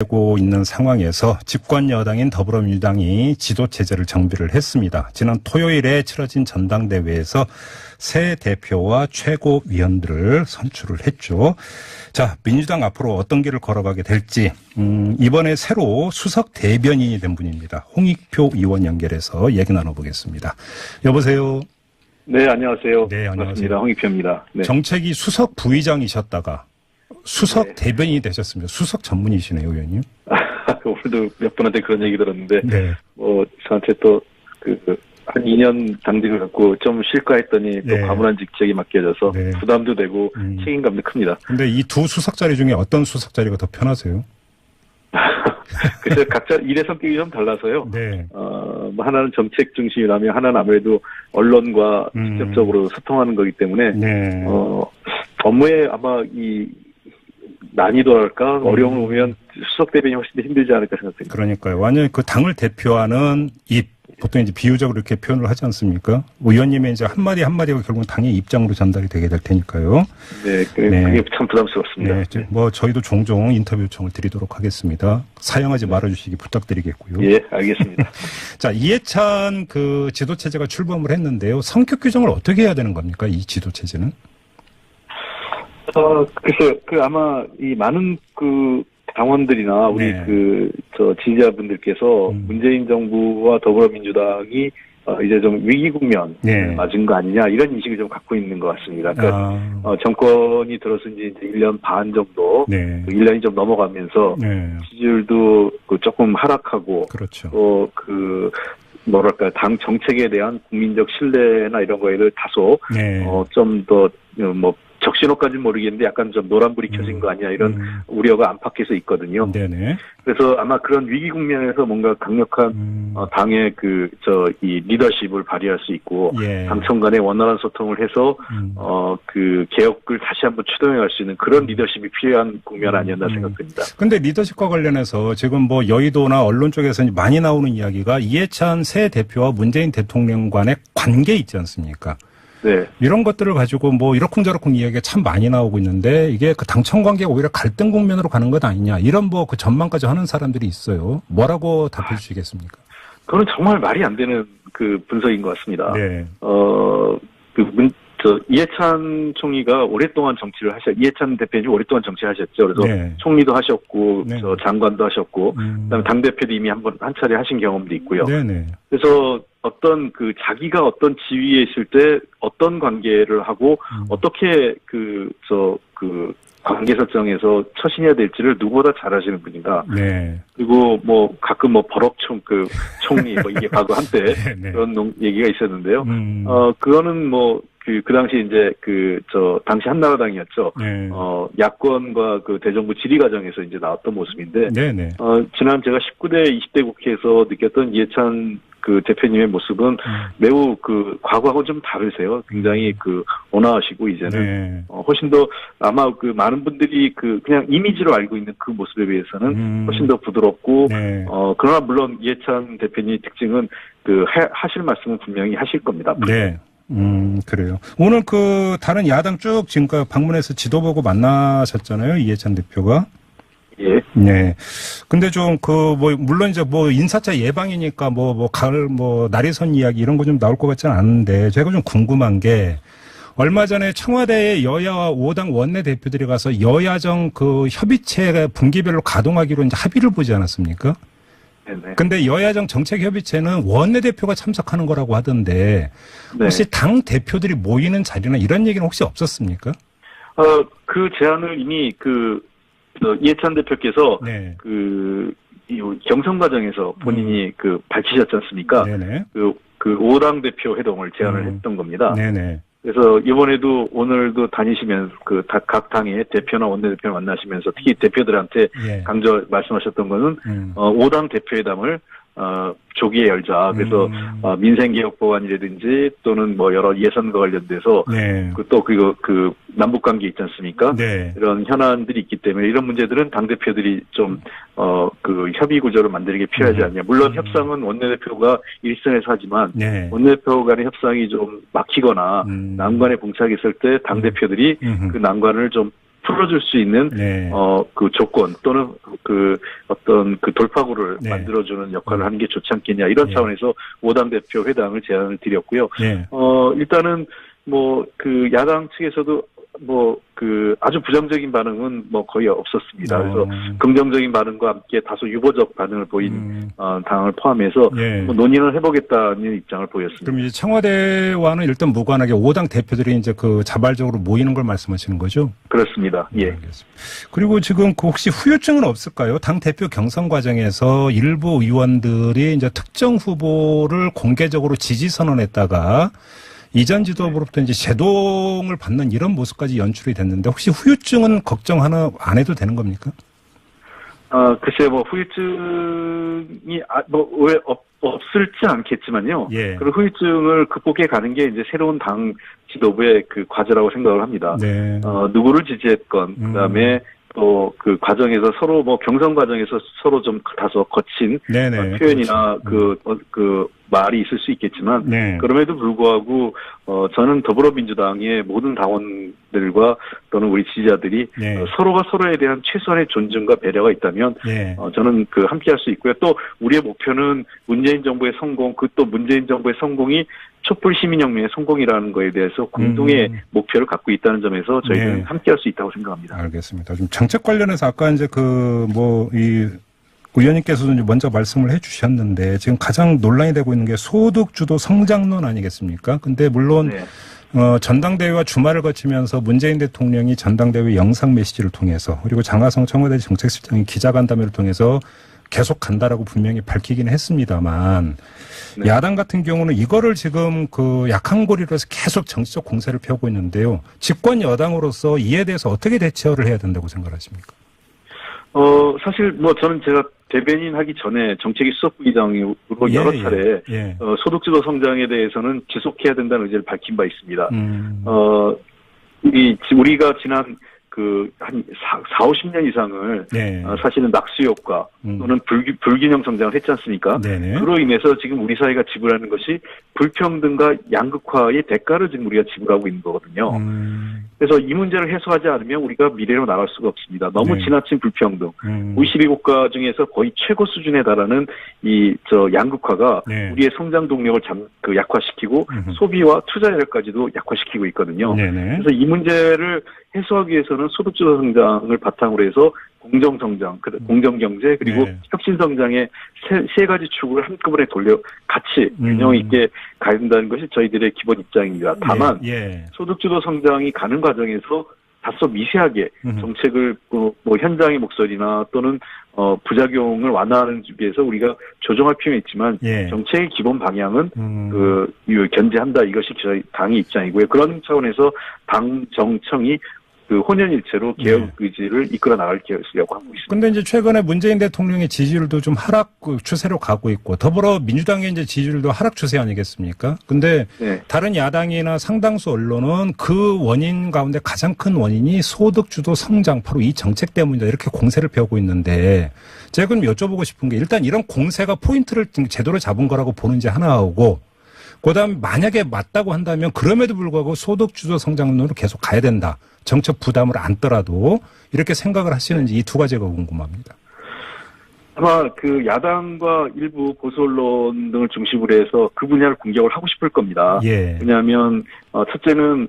되고 있는 상황에서 집권 여당인 더불어민주당이 지도체제를 정비를 했습니다. 지난 토요일에 치러진 전당대회에서 새 대표와 최고위원들을 선출을 했죠. 자, 민주당 앞으로 어떤 길을 걸어가게 될지 이번에 새로 수석 대변인이 된 분입니다. 홍익표 의원 연결해서 얘기 나눠보겠습니다. 여보세요. 네, 안녕하세요. 네, 안녕하세요. 반갑습니다. 홍익표입니다. 네. 정책위 수석 부의장이셨다가 수석 네. 대변인이 되셨습니다. 수석 전문이시네요, 의원님. 오늘도 몇 분한테 그런 얘기 들었는데, 네. 저한테 또, 한 2년 당직을 갖고 좀 쉴까 했더니 또 네. 과분한 직책이 맡겨져서 네. 부담도 되고 책임감도 큽니다. 근데 이 두 수석 자리 중에 어떤 수석 자리가 더 편하세요? 그래서 각자 일의 성격이 좀 달라서요. 네. 뭐 하나는 정책 중심이라면 하나는 아무래도 언론과 직접적으로 소통하는 거기 때문에, 네. 업무에 아마 난이도랄까 어려움을 보면 수석 대변인이 훨씬 더 힘들지 않을까 생각됩니다. 그러니까요. 완전히 그 당을 대표하는 보통 이제 비유적으로 이렇게 표현을 하지 않습니까? 의원님의 이제 한마디 한마디가 결국은 당의 입장으로 전달이 되게 될 테니까요. 네, 그게 참 부담스럽습니다. 네. 뭐 저희도 종종 인터뷰 요청을 드리도록 하겠습니다. 사양하지 말아주시기 부탁드리겠고요. 예, 알겠습니다. 자, 이해찬 그 지도체제가 출범을 했는데요. 성격 규정을 어떻게 해야 되는 겁니까? 이 지도체제는? 글쎄요, 아마 이 많은 당원들이나 우리 네. 지지자분들께서 문재인 정부와 더불어민주당이 이제 좀 위기 국면 네. 맞은 거 아니냐 이런 인식을 좀 갖고 있는 것 같습니다. 그러니까 정권이 들어선 지 이제 1년 반 정도, 네. 1년이 좀 넘어가면서 네. 지지율도 조금 하락하고 그렇죠. 또 뭐랄까 당 정책에 대한 국민적 신뢰나 이런 거에를 다소 네. 좀 더 적신호까지는 모르겠는데 약간 좀 노란불이 켜진 거 아니야 이런 우려가 안팎에서 있거든요. 네네. 그래서 아마 그런 위기 국면에서 뭔가 강력한 당의 이 리더십을 발휘할 수 있고 예. 당청 간의 원활한 소통을 해서 개혁을 다시 한번 추동해 갈 수 있는 그런 리더십이 필요한 국면 아니었나 생각됩니다. 근데 리더십과 관련해서 지금 뭐 여의도나 언론 쪽에서 많이 나오는 이야기가 이해찬 새 대표와 문재인 대통령 간의 관계 있지 않습니까? 네. 이런 것들을 가지고 뭐 이러쿵저러쿵 이야기가 참 많이 나오고 있는데 이게 그 당청 관계가 오히려 갈등 국면으로 가는 것 아니냐 이런 뭐 그 전망까지 하는 사람들이 있어요. 뭐라고 답해 주시겠습니까? 그건 정말 말이 안 되는 분석인 것 같습니다. 네. 이해찬 총리가 오랫동안 이해찬 대표님 오랫동안 정치를 하셨죠. 그래서 네. 총리도 하셨고, 네. 장관도 하셨고, 그다음에 당대표도 이미 한 차례 하신 경험도 있고요. 네네. 그래서 자기가 어떤 지위에 있을 때 어떤 관계를 하고, 어떻게 관계 설정에서 처신해야 될지를 누구보다 잘 아시는 분이다. 네. 그리고 가끔 버럭총 총리 이게 과거 한때 네, 네. 그런 얘기가 있었는데요. 그거는 그 당시 이제 당시 한나라당이었죠. 네. 야권과 대정부 질의 과정에서 이제 나왔던 모습인데, 네네. 지난 제가 19대, 20대 국회에서 느꼈던 이해찬 대표님의 모습은 매우 과거하고 좀 다르세요. 굉장히 온화하시고 이제는 네. 훨씬 더 아마 많은 분들이 그냥 이미지로 알고 있는 그 모습에 비해서는 훨씬 더 부드럽고 네. 그러나 물론 이해찬 대표님의 특징은 하실 말씀은 분명히 하실 겁니다. 네. 그래요. 오늘 다른 야당 쭉 지금까지 방문해서 지도 보고 만나셨잖아요. 이해찬 대표가. 예. 네. 근데 좀 물론 이제 인사차 예방이니까 가을 날이 선 이야기 이런 거 좀 나올 것 같지는 않은데 제가 좀 궁금한 게 얼마 전에 청와대에 여야 5당 원내대표들이 가서 여야정 협의체 분기별로 가동하기로 이제 합의를 보지 않았습니까? 네네. 근데 여야정 정책협의체는 원내대표가 참석하는 거라고 하던데 혹시 네. 당 대표들이 모이는 자리나 이런 얘기는 혹시 없었습니까? 그 제안을 이미 이해찬 대표께서 네. 이 경선 과정에서 본인이 밝히셨지 않습니까? 네네. 5당 대표 회동을 제안을 했던 겁니다. 네네. 그래서 이번에도 오늘도 다니시면서 각 당의 대표나 원내대표 만나시면서 특히 대표들한테 예. 강조 말씀하셨던 거는 5당 대표회담을 조기에 열자. 그래서 민생개혁 법안이라든지 또는 여러 예산과 관련돼서 네. 그리고 남북 관계 있지 않습니까? 네. 이런 현안들이 있기 때문에 이런 문제들은 당 대표들이 좀 협의 구조를 만들기 필요하지 않냐. 물론 협상은 원내대표가 일선에서 하지만 네. 원내대표 간의 협상이 좀 막히거나 난관에 봉착했을 때 당 대표들이 그 난관을 좀 풀어줄 수 있는 네. 그 조건 또는 그 어떤 그 돌파구를 네. 만들어주는 역할을 하는 게 좋지 않겠냐 이런 네. 차원에서 5당 대표 회담을 제안을 드렸고요. 네. 일단은 뭐 그 야당 측에서도 뭐 그 아주 부정적인 반응은 뭐 거의 없었습니다. 그래서 긍정적인 반응과 함께 다소 유보적 반응을 보인 당을 포함해서 예. 뭐 논의를 해보겠다는 입장을 보였습니다. 그럼 이제 청와대와는 일단 무관하게 5당 대표들이 이제 그 자발적으로 모이는 걸 말씀하시는 거죠? 그렇습니다. 예. 알겠습니다. 그리고 지금 그 혹시 후유증은 없을까요? 당 대표 경선 과정에서 일부 의원들이 이제 특정 후보를 공개적으로 지지 선언했다가 이전 지도부로부터 이제 제동을 받는 이런 모습까지 연출이 됐는데 혹시 후유증은 안 해도 되는 겁니까? 글쎄 뭐 후유증이 왜 없을지 않겠지만요. 예. 그 후유증을 극복해 가는 게 이제 새로운 당 지도부의 그 과제라고 생각을 합니다. 네. 누구를 지지했건 그다음에 또 그 과정에서 서로 뭐 경선 과정에서 서로 좀 다소 거친 표현이나 그렇죠. 그 말이 있을 수 있겠지만 네. 그럼에도 불구하고 저는 더불어민주당의 모든 당원들과 또는 우리 지지자들이 네. 서로가 서로에 대한 최소한의 존중과 배려가 있다면 네. 저는 그 함께할 수 있고요. 또 우리의 목표는 문재인 정부의 성공, 그 또 문재인 정부의 성공이 촛불 시민혁명의 성공이라는 거에 대해서 공동의 목표를 갖고 있다는 점에서 저희는 네. 함께할 수 있다고 생각합니다. 알겠습니다. 좀 정책 관련해서 아까 이제 의원님께서도 먼저 말씀을 해 주셨는데 지금 가장 논란이 되고 있는 게 소득주도 성장론 아니겠습니까? 근데 물론 네. 전당대회와 주말을 거치면서 문재인 대통령이 전당대회 영상 메시지를 통해서 그리고 장하성 청와대 정책실장이 기자간담회를 통해서 계속 간다라고 분명히 밝히긴 했습니다만 네. 야당 같은 경우는 이거를 지금 그 약한 고리로 해서 계속 정치적 공세를 펴고 있는데요. 집권 여당으로서 이에 대해서 어떻게 대처를 해야 된다고 생각하십니까? 사실 뭐 저는 제가 대변인 하기 전에 정책위 수석부의장으로 여러 차례 소득주도 성장에 대해서는 지속해야 된다는 의지를 밝힌 바 있습니다. 우리가 지난 한 40-50년 이상을 사실은 낙수 효과 또는 불균형 성장을 했지 않습니까? 네네. 그로 인해서 지금 우리 사회가 지불하는 것이 불평등과 양극화의 대가를 지금 우리가 지불하고 있는 거거든요. 그래서 이 문제를 해소하지 않으면 우리가 미래로 나갈 수가 없습니다. 너무 지나친 불평등. OECD 국가 중에서 거의 최고 수준에 달하는 양극화가 우리의 성장 동력을 약화시키고 소비와 투자력까지도 약화시키고 있거든요. 그래서 이 문제를 해소하기 위해서는 소득주도 성장을 바탕으로 해서 공정성장, 공정경제 그리고 혁신성장의 세 가지 축을 한꺼번에 같이 균형 있게 가야 된다는 것이 저희들의 기본 입장입니다. 다만 소득주도 성장이 가는 과정에서 다소 미세하게 정책을 현장의 목소리나 또는 부작용을 완화하는 위해서 우리가 조정할 필요는 있지만 정책의 기본 방향은 견제한다. 이것이 저희 당의 입장이고요. 그런 차원에서 당 정청이 혼연일체로 개혁 의지를 이끌어 나갈 계획이라고 하고 있습니다. 근데 이제 최근에 문재인 대통령의 지지율도 좀 하락 추세로 가고 있고 더불어민주당의 이제 지지율도 하락 추세 아니겠습니까? 근데 다른 야당이나 상당수 언론은 그 원인 가운데 가장 큰 원인이 소득주도 성장 바로 이 정책 때문이다 이렇게 공세를 펴고 있는데 제가 그럼 여쭤보고 싶은 게 일단 이런 공세가 포인트를 제대로 잡은 거라고 보는지 하나하고 그다음에 만약에 맞다고 한다면 그럼에도 불구하고 소득주도 성장론으로 계속 가야 된다. 정책 부담을 안더라도 이렇게 생각을 하시는지 이 두 가지가 궁금합니다. 아마 야당과 일부 보수 언론 등을 중심으로 해서 그 분야를 공격을 하고 싶을 겁니다. 왜냐하면 첫째는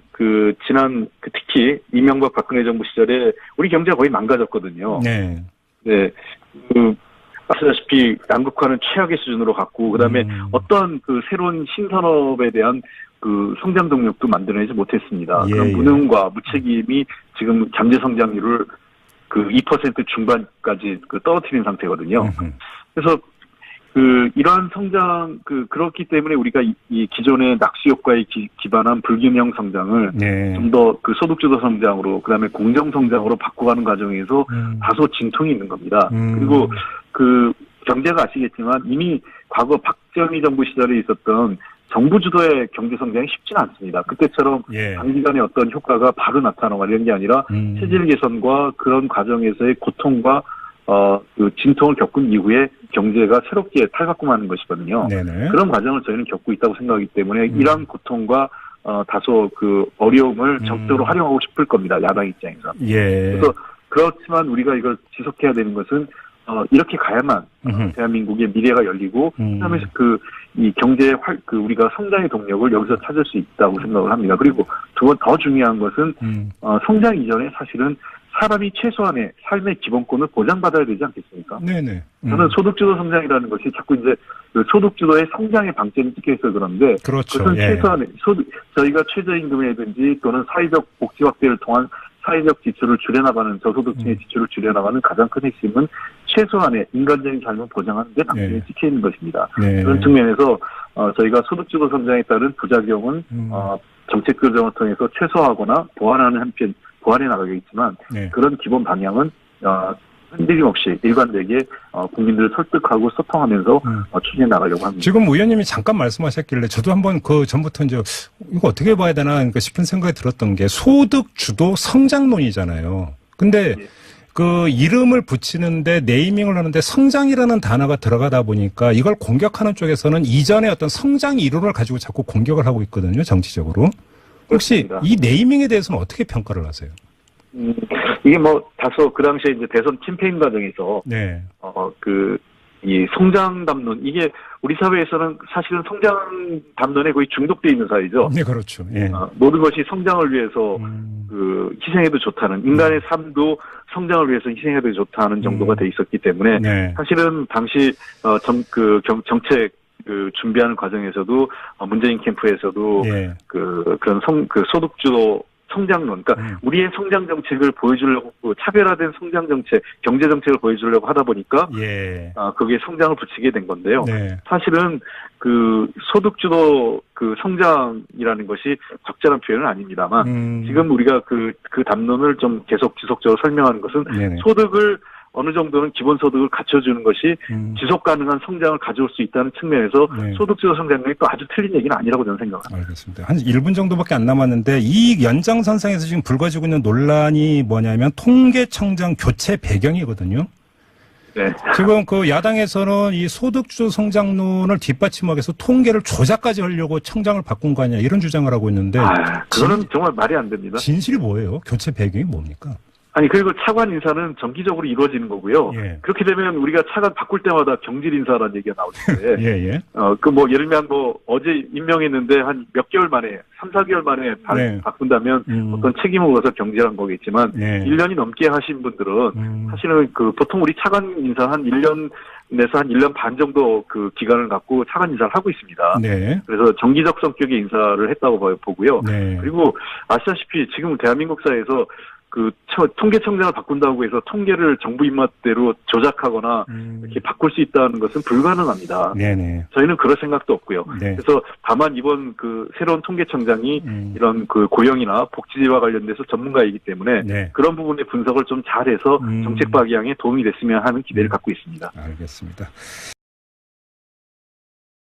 지난 특히 이명박 박근혜 정부 시절에 우리 경제가 거의 망가졌거든요. 아시다시피 양극화는 최악의 수준으로 갔고 그다음에 어떤 새로운 신산업에 대한 성장 동력도 만들어내지 못했습니다. 그런 무능과 무책임이 지금 경제 성장률을 2% 중반까지 떨어뜨린 상태거든요. 그래서 이러한 성장 그렇기 때문에 우리가 이 기존의 낙수 효과에 기반한 불균형 성장을 좀 더 소득주도 성장으로 그다음에 공정 성장으로 바꿔가는 과정에서 다소 진통이 있는 겁니다. 그리고 경제가 아시겠지만 이미 과거 박정희 정부 시절에 있었던 정부 주도의 경제 성장이 쉽지는 않습니다. 그때처럼 단기간에 어떤 효과가 바로 나타나거나 이런 게 아니라 체질 개선과 그런 과정에서의 고통과 진통을 겪은 이후에 경제가 새롭게 탈바꿈하는 것이거든요. 그런 과정을 저희는 겪고 있다고 생각하기 때문에 이러한 고통과 다소 그 어려움을 적극적으로 활용하고 싶을 겁니다. 야당 입장에서. 예. 그래서 그렇지만 우리가 이걸 지속해야 되는 것은 이렇게 가야만 대한민국의 미래가 열리고 그다음에 이 경제의 우리가 성장의 동력을 여기서 찾을 수 있다고 생각을 합니다. 그리고 두 번 더 중요한 것은 성장 이전에 사실은 사람이 최소한의 삶의 기본권을 보장받아야 되지 않겠습니까? 네네. 저는 소득주도 성장이라는 것이 자꾸 이제 그 소득주도의 성장의 방점이 찍혀 있어 그런데 그렇죠. 그것은 예. 최소한의 저희가 최저임금이라든지 또는 사회적 복지 확대를 통한 사회적 지출을 줄여나가는 저소득층의 지출을 줄여나가는 가장 큰 핵심은 최소한의 인간적인 삶을 보장하는 데 방점이 네. 찍혀 있는 것입니다. 네. 그런 측면에서 저희가 소득주도 성장에 따른 부작용은 정책 교정을 통해서 최소화하거나 보완하는 한편 보완해 나가겠지만 네. 그런 기본 방향은 흔들림 없이 일관되게 국민들을 설득하고 소통하면서 추진해 나가려고 합니다. 지금 의원님이 잠깐 말씀하셨길래 저도 한번 그 전부터 이제 이거 어떻게 봐야 되나 싶은 생각이 들었던 게 소득 주도 성장론이잖아요. 근데 예. 그 이름을 붙이는데 네이밍을 하는데 성장이라는 단어가 들어가다 보니까 이걸 공격하는 쪽에서는 이전에 어떤 성장 이론을 가지고 자꾸 공격을 하고 있거든요, 정치적으로. 혹시 그렇습니다. 이 네이밍에 대해서는 어떻게 평가를 하세요? 이게 뭐 다소 그 당시에 이제 대선 캠페인 과정에서 네. 이 성장 담론 이게 우리 사회에서는 사실은 성장 담론에 거의 중독돼 있는 사회죠. 네, 그렇죠. 예. 모든 것이 성장을 위해서 희생해도 좋다는 인간의 삶도 성장을 위해서 희생해도 좋다는 정도가 돼 있었기 때문에 네. 사실은 당시 정책 준비하는 과정에서도 문재인 캠프에서도 예. 그런 소득주도 성장론, 그러니까 우리의 성장 정책을 보여주려고 차별화된 성장 정책, 경제 정책을 보여주려고 하다 보니까 예. 거기에 성장을 붙이게 된 건데요. 네. 사실은 소득주도 성장이라는 것이 적절한 표현은 아닙니다만 지금 우리가 그 담론을 좀 계속 지속적으로 설명하는 것은 네네. 소득을 어느 정도는 기본소득을 갖춰주는 것이 지속 가능한 성장을 가져올 수 있다는 측면에서 네. 소득주도 성장론이 또 아주 틀린 얘기는 아니라고 저는 생각합니다. 알겠습니다. 한 1분 정도밖에 안 남았는데 이 연장선상에서 지금 불거지고 있는 논란이 뭐냐면 통계청장 교체 배경이거든요. 네. 지금 그 야당에서는 이 소득주도 성장론을 뒷받침하기 위해서 통계를 조작까지 하려고 청장을 바꾼 거 아니냐 이런 주장을 하고 있는데 그거는 정말 말이 안 됩니다. 진실이 뭐예요? 교체 배경이 뭡니까? 아니 그리고 차관 인사는 정기적으로 이루어지는 거고요. 예. 그렇게 되면 우리가 차관 바꿀 때마다 경질 인사라는 얘기가 나올 텐데. 예. 예를 들면 어제 임명했는데 한 몇 개월 만에 3, 4개월 만에 네. 바꾼다면 어떤 책임을 묻어서 경질한 거겠지만 네. 1년이 넘게 하신 분들은 사실은 보통 우리 차관 인사 한 1년 내서 한 1년 반 정도 그 기간을 갖고 차관 인사를 하고 있습니다. 네. 그래서 정기적 성격의 인사를 했다고 보고요. 네. 그리고 아시다시피 지금 대한민국 사회에서 통계청장을 바꾼다고 해서 통계를 정부 입맛대로 조작하거나 이렇게 바꿀 수 있다는 것은 불가능합니다. 네네. 저희는 그럴 생각도 없고요. 네. 그래서 다만 이번 새로운 통계청장이 이런 고용이나 복지와 관련돼서 전문가이기 때문에 네. 그런 부분의 분석을 좀 잘해서 정책 방향에 도움이 됐으면 하는 기대를 갖고 있습니다. 알겠습니다.